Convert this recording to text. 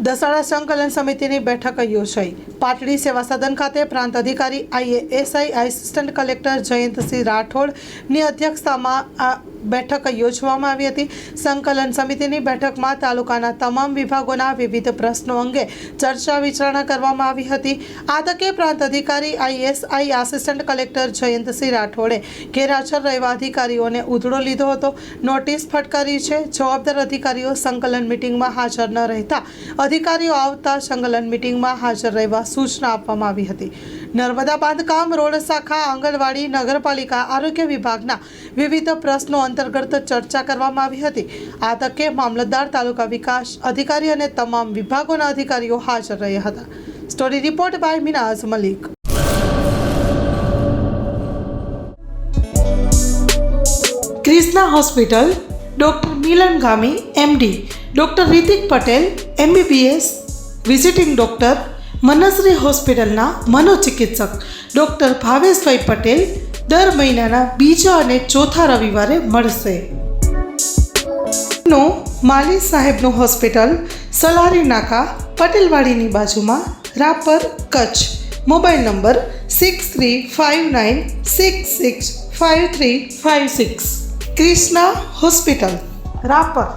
દસાડા સંકલન સમિતિની બેઠક યોજાઈ. પાટડી સેવા સદન ખાતે પ્રાંત અધિકારી IASI આસિસ્ટન્ટ કલેક્ટર જયંતસિંહ રાઠોડની અધ્યક્ષતામાં આ બેઠક યોજવામાં આવી હતી. સંકલન સમિતિની બેઠકમાં તાલુકાના તમામ વિભાગોના વિવિધ પ્રશ્નો અંગે ચર્ચા વિચારણા કરવામાં આવી હતી. આ તકે પ્રાંત અધિકારી IASI આસિસ્ટન્ટ કલેક્ટર જયંતસિંહ રાઠોડે ગેરહાજર રહેવા અધિકારીઓને ઉધડો લીધો હતો, નોટિસ ફટકારી છે. જવાબદાર અધિકારીઓ સંકલન મિટિંગમાં હાજર ન રહેતા અધિકારીઓ આવતા સંકલન મિટિંગમાં હાજર રહેવા સૂચના આપવામાં આવી હતી. નર્મદા બાંધકામ, રોડ શાખા, આંગણવાડી, નગરપાલિકા, આરોગ્ય વિભાગના વિવિધ પ્રશ્નો અંતર્ગત ચર્ચા કરવામાં આવી હતી. આ તકે મામલતદાર, તાલુકા વિકાસ અધિકારી અને તમામ વિભાગોના અધિકારીઓ હાજર રહ્યા હતા. Story report by Minaz Malik. Krishna hospital, doctor Milan Gami MD, doctor Ritik Patel MBBS, visiting doctor, Manshree હોસ્પિટલના મનોચિકિત્સક ડૉક્ટર ભાવેશભાઈ પટેલ દર મહિનાના બીજા અને ચોથા રવિવારે મળશે. માલી સાહેબનું હોસ્પિટલ, સલારી નાકા, પટેલવાડીની બાજુમાં, Rapar, Kutch. Mobile number 6359665356. Krishna hospital, Rapar.